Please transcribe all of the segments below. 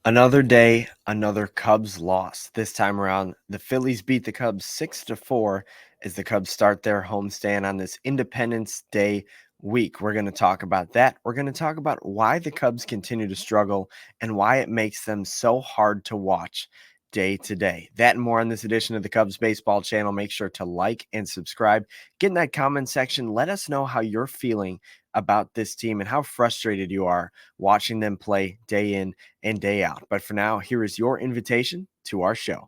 Another day, another Cubs loss. This time around, the Phillies beat the Cubs 6-4 as the Cubs start their homestand on this Independence Day week. We're going to talk about that. We're going to talk about why the Cubs continue to struggle and why it makes them so hard to watch day to day. That and more on this edition of the Cubs Baseball Channel. Make sure to like and subscribe. Get in that comment section. Let us know how you're feeling about this team and how frustrated you are watching them play day in and day out. But for now, here is your invitation to our show.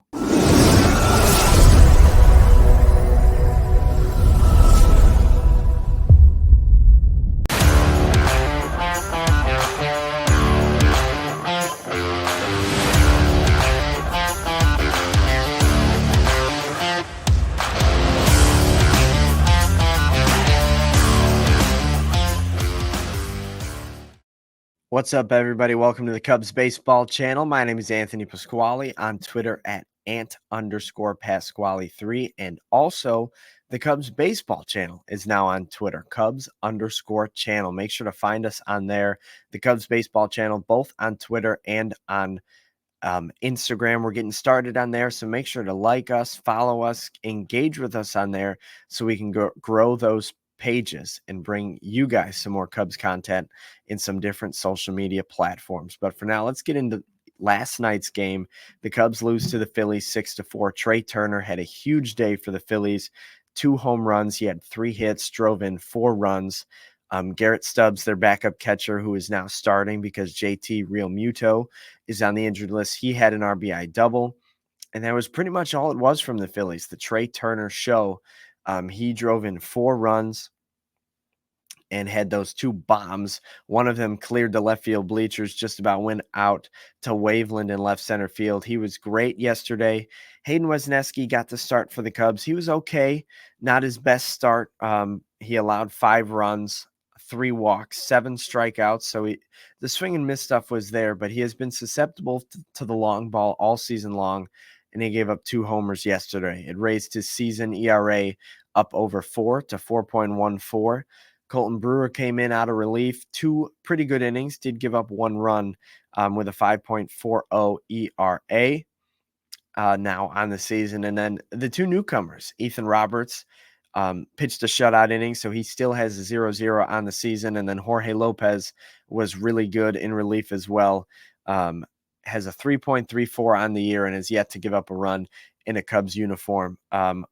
What's up, everybody? Welcome to the Cubs Baseball Channel. My name is Anthony Pasquale on Twitter at ant_Pasquale3. And also, the Cubs Baseball Channel is now on Twitter, Cubs_channel. Make sure to find us on there. The Cubs Baseball Channel, both on Twitter and on Instagram. We're getting started on there, so make sure to like us, follow us, engage with us on there so we can grow those pages and bring you guys some more Cubs content in some different social media platforms. But for now, let's get into last night's game. The Cubs lose to the Phillies 6-4. Trea Turner had a huge day for the Phillies. 2 home runs. He had 3 hits, drove in 4 runs. Garrett Stubbs, their backup catcher, who is now starting because JT Realmuto is on the injured list. He had an RBI double, and that was pretty much all it was from the Phillies. The Trea Turner show. He drove in 4 runs and had those 2 bombs. One of them cleared the left field bleachers, just about went out to Waveland in left center field. He was great yesterday. Hayden Wesneski got the start for the Cubs. He was okay, not his best start. He allowed 5 runs, 3 walks, 7 strikeouts. So the swing and miss stuff was there, but he has been susceptible to the long ball all season long, and he gave up 2 homers yesterday. It raised his season ERA up over 4 to 4.14. Colton Brewer came in out of relief, 2 pretty good innings, did give up 1 run with a 5.40 ERA now on the season. And then the 2 newcomers, Ethan Roberts, pitched a shutout inning, so he still has a 0-0 on the season. And then Jorge Lopez was really good in relief as well. Has a 3.34 on the year and has yet to give up a run in a Cubs uniform.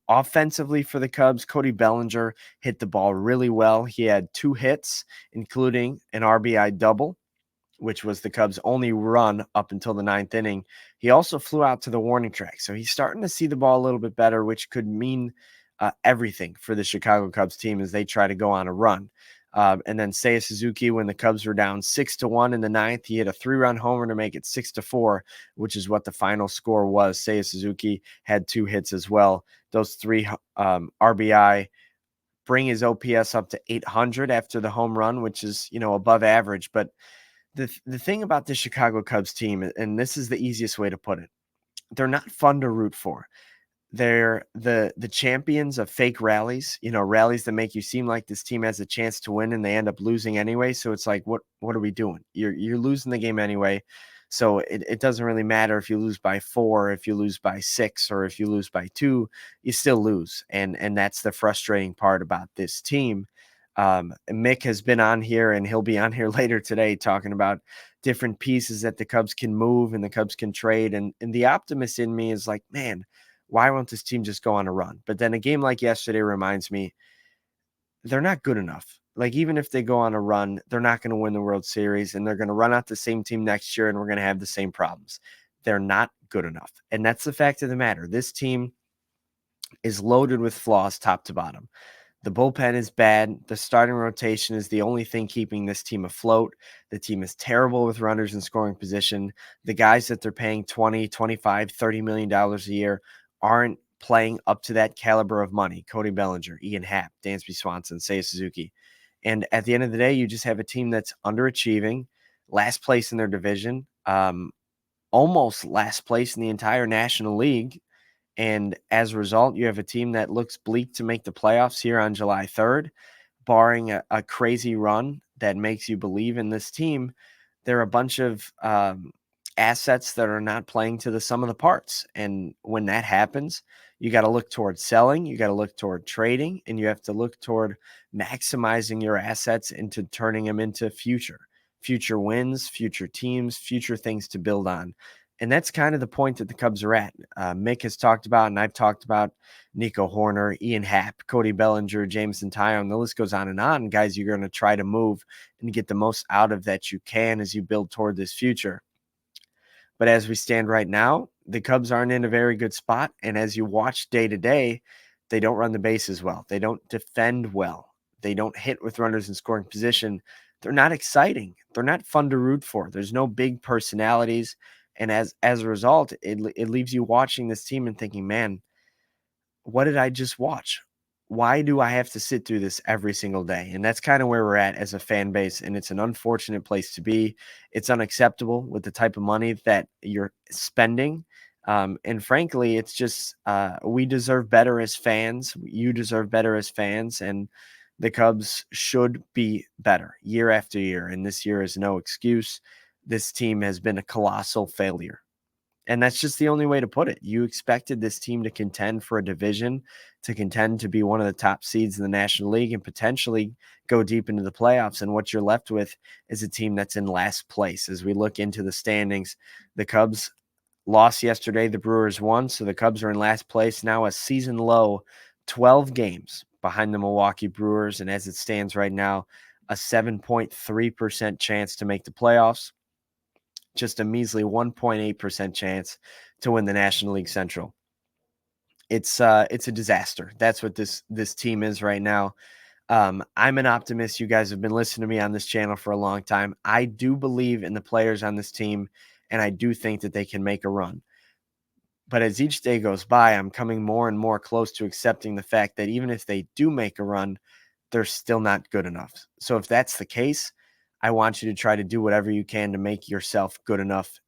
Offensively for the Cubs, Cody Bellinger hit the ball really well. He had 2 hits, including an RBI double, which was the Cubs' only run up until the 9th inning. He also flew out to the warning track, so he's starting to see the ball a little bit better, which could mean everything for the Chicago Cubs team as they try to go on a run. And then Seiya Suzuki, when the Cubs were down 6-1 in the 9th, he hit a 3-run homer to make it 6-4, which is what the final score was. Seiya Suzuki had 2 hits as well. Those 3 RBI bring his OPS up to 800 after the home run, which is, above average. But the thing about the Chicago Cubs team, and this is the easiest way to put it, they're not fun to root for. They're the champions of fake rallies, rallies that make you seem like this team has a chance to win and they end up losing anyway. So it's like, what are we doing? You're losing the game anyway. So it doesn't really matter if you lose by 4, if you lose by 6, or if you lose by 2, you still lose. And that's the frustrating part about this team. Mick has been on here and he'll be on here later today talking about different pieces that the Cubs can move and the Cubs can trade. And the optimist in me is like, man, why won't this team just go on a run? But then a game like yesterday reminds me they're not good enough. Like, even if they go on a run, they're not going to win the World Series, and they're going to run out the same team next year, and we're going to have the same problems. They're not good enough. And that's the fact of the matter. This team is loaded with flaws top to bottom. The bullpen is bad. The starting rotation is the only thing keeping this team afloat. The team is terrible with runners in scoring position. The guys that they're paying $20, $25, $30 million a year aren't playing up to that caliber of money. Cody Bellinger, Ian Happ, Dansby Swanson, Seiya Suzuki. And at the end of the day, you just have a team that's underachieving, last place in their division, almost last place in the entire National League. And as a result, you have a team that looks bleak to make the playoffs here on July 3rd, barring a crazy run that makes you believe in this team. They're a bunch of assets that are not playing to the sum of the parts. And when that happens, you got to look toward selling, you got to look toward trading, and you have to look toward maximizing your assets into turning them into future wins, future teams, future things to build on. And that's kind of the point that the Cubs are at. Mick has talked about, and I've talked about Nico Horner, Ian Happ, Cody Bellinger, Jameson Tyone. The list goes on and on. Guys, you're going to try to move and get the most out of that you can as you build toward this future. But as we stand right now, the Cubs aren't in a very good spot. And as you watch day to day, they don't run the bases well. They don't defend well. They don't hit with runners in scoring position. They're not exciting. They're not fun to root for. There's no big personalities. And as a result, it leaves you watching this team and thinking, man, what did I just watch? Why do I have to sit through this every single day? And that's kind of where we're at as a fan base. And it's an unfortunate place to be. It's unacceptable with the type of money that you're spending. And frankly, it's just we deserve better as fans. You deserve better as fans. And the Cubs should be better year after year. And this year is no excuse. This team has been a colossal failure. And that's just the only way to put it. You expected this team to contend for a division, to contend to be one of the top seeds in the National League and potentially go deep into the playoffs. And what you're left with is a team that's in last place. As we look into the standings, the Cubs lost yesterday. The Brewers won. So the Cubs are in last place now, a season low 12 games behind the Milwaukee Brewers. And as it stands right now, a 7.3% chance to make the playoffs. Just a measly 1.8% chance to win the National League Central. It's a disaster. That's what this team is right now. I'm an optimist. You guys have been listening to me on this channel for a long time. I do believe in the players on this team, and I do think that they can make a run. But as each day goes by, I'm coming more and more close to accepting the fact that even if they do make a run, they're still not good enough. So if that's the case, I want you to try to do whatever you can to make yourself good enough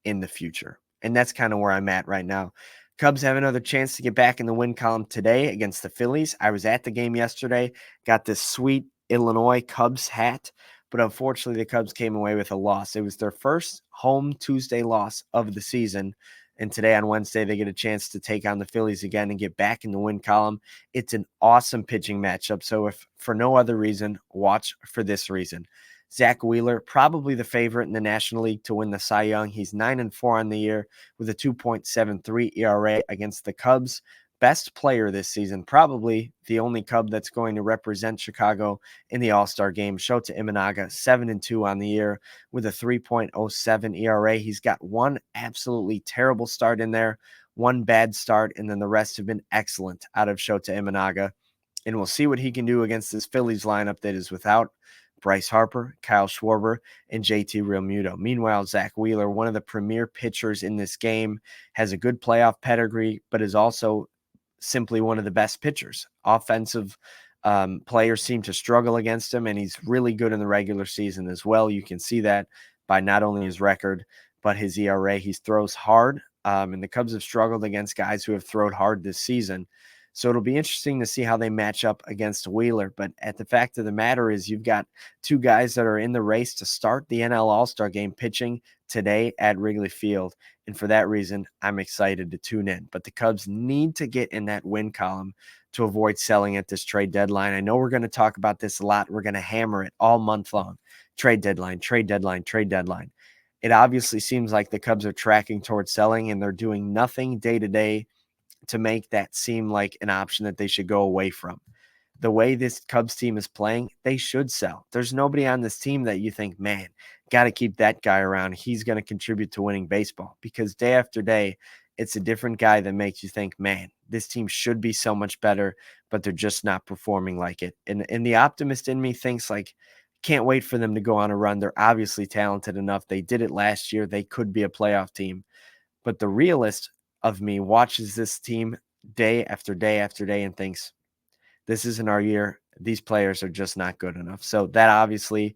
in the future. And that's kind of where I'm at right now. Cubs have another chance to get back in the win column today against the Phillies. I was at the game yesterday, got this sweet Illinois Cubs hat, but unfortunately the Cubs came away with a loss. It was their first home Tuesday loss of the season. And today on Wednesday, they get a chance to take on the Phillies again and get back in the win column. It's an awesome pitching matchup. So if for no other reason, watch for this reason. Zach Wheeler, probably the favorite in the National League to win the Cy Young. He's 9-4 on the year with a 2.73 ERA against the Cubs. Best player this season, probably the only Cub that's going to represent Chicago in the All-Star game. Shota Imanaga, 7-2 on the year with a 3.07 ERA. He's got one absolutely terrible start in there, one bad start, and then the rest have been excellent out of Shota Imanaga. And we'll see what he can do against this Phillies lineup that is without Bryce Harper, Kyle Schwarber, and JT Realmuto. Meanwhile, Zach Wheeler, one of the premier pitchers in this game, has a good playoff pedigree, but is also simply one of the best pitchers. Offensive players seem to struggle against him, and he's really good in the regular season as well. You can see that by not only his record, but his ERA. He throws hard, and the Cubs have struggled against guys who have thrown hard this season. So it'll be interesting to see how they match up against Wheeler. But at the fact of the matter is you've got two guys that are in the race to start the NL All-Star game pitching today at Wrigley Field. And for that reason, I'm excited to tune in. But the Cubs need to get in that win column to avoid selling at this trade deadline. I know we're going to talk about this a lot. We're going to hammer it all month long. Trade deadline, trade deadline, trade deadline. It obviously seems like the Cubs are tracking towards selling, and they're doing nothing day to day to make that seem like an option that they should go away from. The way this Cubs team is playing, they should sell. There's nobody on this team that you think, man, got to keep that guy around. He's going to contribute to winning baseball, because day after day, it's a different guy that makes you think, man, this team should be so much better, but they're just not performing like it. And the optimist in me thinks, like, can't wait for them to go on a run. They're obviously talented enough. They did it last year. They could be a playoff team. But the realist of me watches this team day after day after day and thinks, this isn't our year. These players are just not good enough. So that obviously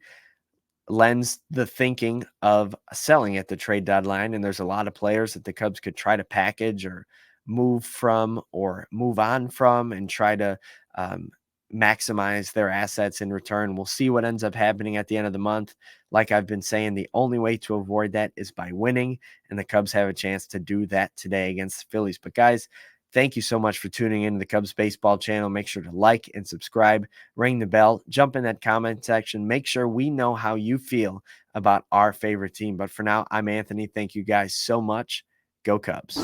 lends the thinking of selling at the trade deadline. And there's a lot of players that the Cubs could try to package or move from or move on from and try to maximize their assets in return. We'll see what ends up happening at the end of the month. Like I've been saying, the only way to avoid that is by winning, and the Cubs have a chance to do that today against the Phillies. But guys, thank you so much for tuning in to the Cubs Baseball channel. Make sure to like and subscribe, ring the bell, jump in that comment section. Make sure we know how you feel about our favorite team. But for now, I'm Anthony. Thank you guys so much. Go Cubs.